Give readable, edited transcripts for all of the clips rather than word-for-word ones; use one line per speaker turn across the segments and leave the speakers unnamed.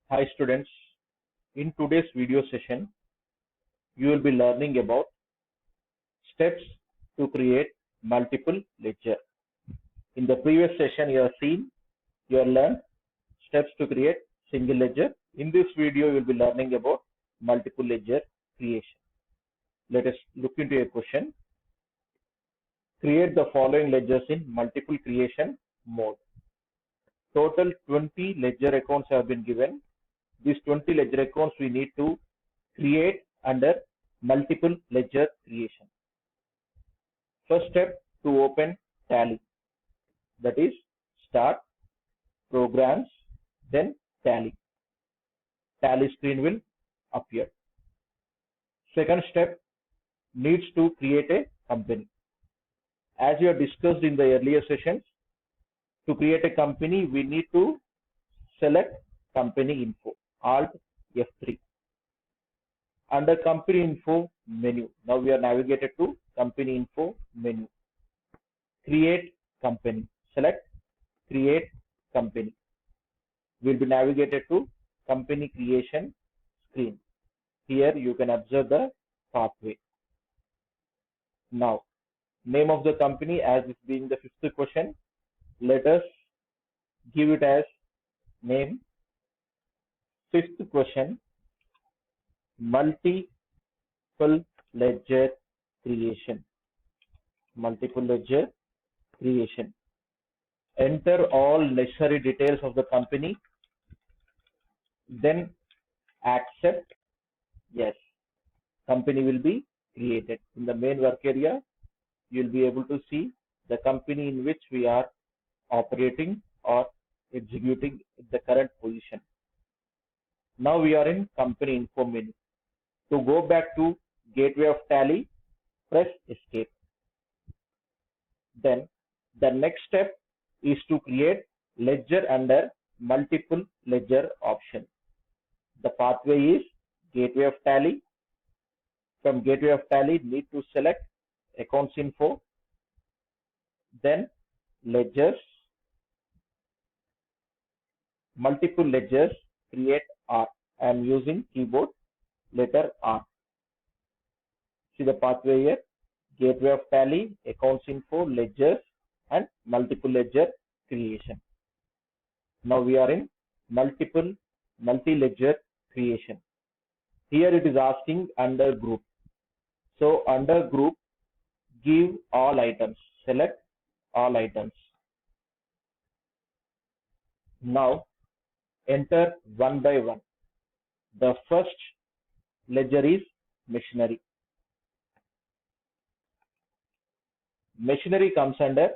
Hi students, in today's video session, you will be learning about steps to create multiple ledger. In the previous session, you have learned steps to create single ledger. In this video, you will be learning about multiple ledger creation. Let us look into a question. Create the following ledgers in multiple creation mode. Total 20 ledger accounts have been given. These 20 ledger accounts we need to create under multiple ledger creation. First step, to open Tally, that is start, programs, then Tally. Tally screen will appear. Second step, needs to create a company. As we have discussed in the earlier sessions, to create a company we need to select company info, Alt F3. Under company info menu, now we are navigated to company info menu. Create company, select create company. We'll be navigated to company creation screen. Here you can observe the pathway. Now, name of the company, as this being the fifth question, let us give it as name. Fifth question, multiple ledger creation. Multiple ledger creation. Enter all necessary details of the company, then accept yes. Company will be created. In the main work area, you will be able to see the company in which we are operating or executing the current position. Now we are in company info menu. To go back to gateway of Tally, press escape. Then the next step is to create ledger under multiple ledger option. The pathway is gateway of Tally. From gateway of Tally, need to select accounts info, then ledgers, multiple ledgers, create R. I am using keyboard letter R. See the pathway here, gateway of Tally, accounts info, ledgers, and multiple ledger creation. Now we are in multi-ledger creation. Here it is asking under group. So under group, give all items, select all items. Now enter one by one. The first ledger is machinery. Machinery comes under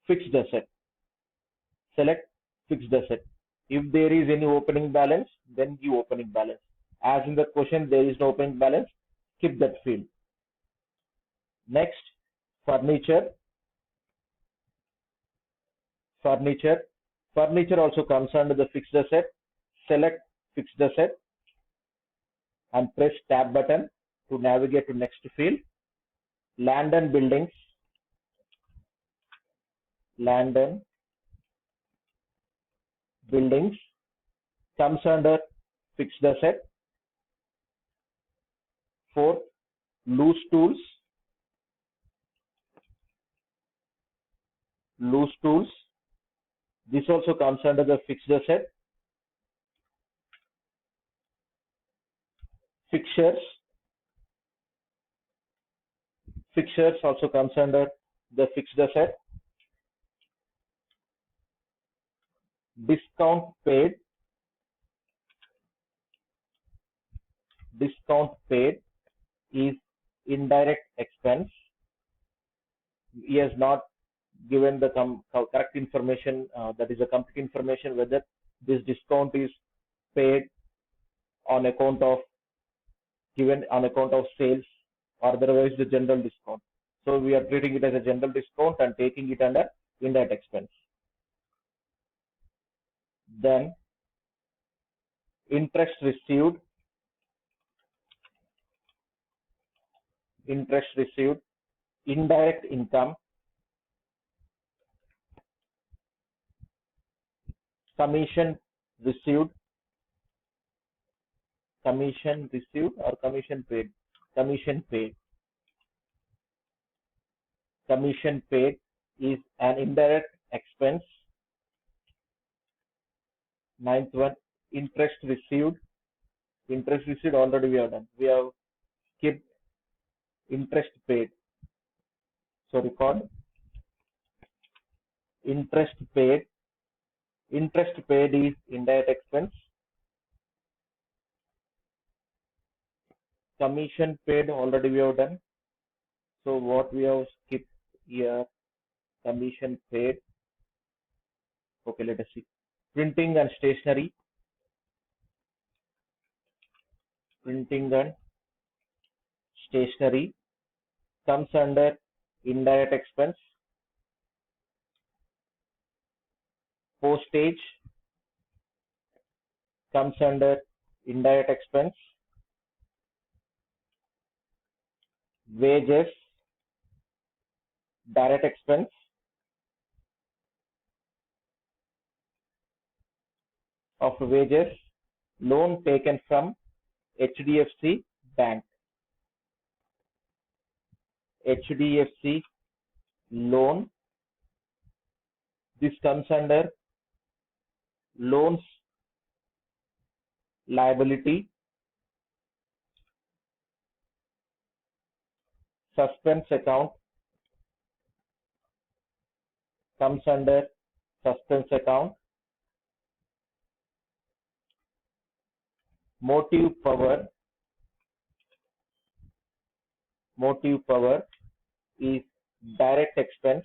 fixed asset. Select fixed asset. If there is any opening balance, then give opening balance. As in the question, there is no opening balance, skip that field. Next, furniture. Furniture also comes under the fixed asset. Select fixed asset and press tab button to navigate to next field. Land and buildings. Land and buildings comes under fixed asset. Fourth, loose tools. Loose tools. This also comes under the fixed asset. Fixtures. Fixtures also comes under the fixed asset. Discount paid. Discount paid is indirect expense. He has not given the correct information, that is the complete information whether this discount is paid on account of sales or otherwise the general discount. So we are treating it as a general discount and taking it under indirect expense. Then interest received. Interest received, indirect income. Commission received, commission received or commission paid. Commission paid. Commission paid is an indirect expense. Ninth one, interest received. Interest received already we have done. We have skipped interest paid. So record interest paid. Interest paid is indirect expense. Commission paid already we have done. So what we have skipped here, commission paid. Okay, let us see. Printing and stationery. Printing and stationery comes under indirect expense. Postage comes under indirect expense. Wages, direct expense. Of wages, loan taken from HDFC Bank. HDFC loan. This comes under loans liability. Suspense account comes under suspense account. Motive power. Motive power is direct expense.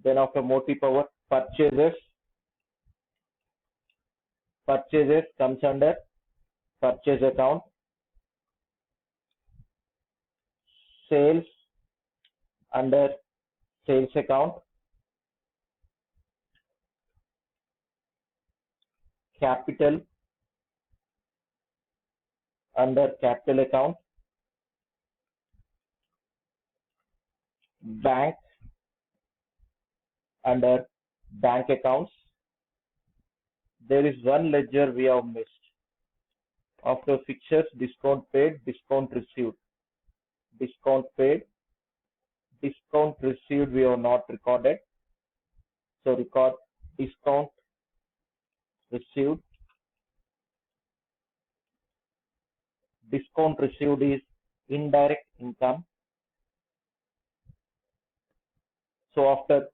Then after motive power, purchases. Purchases comes under purchase account. Sales under sales account. Capital under capital account. Bank under bank accounts. There is one ledger we have missed. After fixtures, discount paid, discount received. Discount paid, discount received we have not recorded. So record discount received. Discount received is indirect income. So after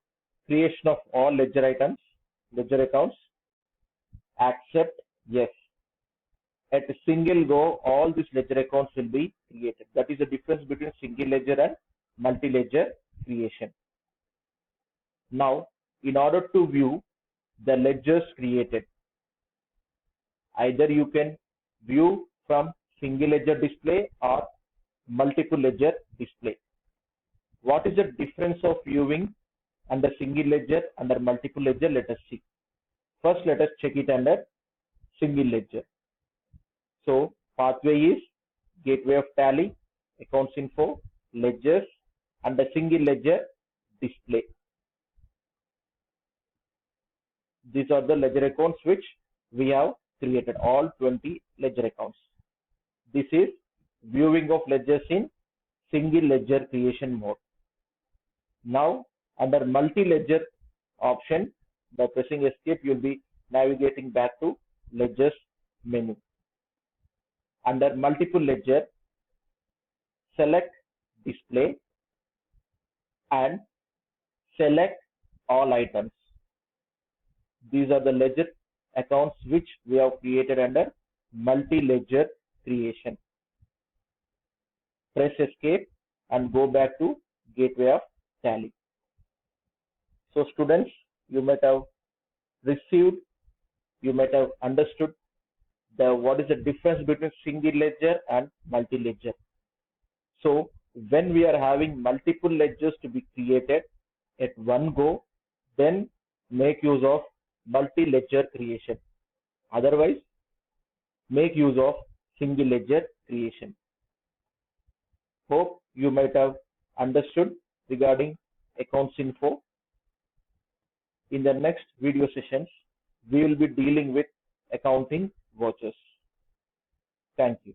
creation of all ledger items, ledger accounts, accept yes. At a single go, all these ledger accounts will be created. That is the difference between single ledger and multi-ledger creation. Now, in order to view the ledgers created, either you can view from single ledger display or multiple ledger display. What is the difference of viewing under single ledger, under multiple ledger? Let us see. First, let us check it under single ledger. So, pathway is gateway of tally, accounts info, ledgers, under single ledger display. These are the ledger accounts which we have created, all 20 ledger accounts. This is viewing of ledgers in single ledger creation mode. Now, under multi-ledger option, by pressing escape, you will be navigating back to ledgers menu. Under multiple ledger, select display and select all items. These are the ledger accounts which we have created under multi-ledger creation. Press escape and go back to gateway of tally. So students, you might have received, you might have understood what is the difference between single ledger and multi-ledger. So when we are having multiple ledgers to be created at one go, then make use of multi-ledger creation. Otherwise, make use of single ledger creation. Hope you might have understood regarding accounts info. In the next video sessions, we will be dealing with accounting vouchers. Thank you.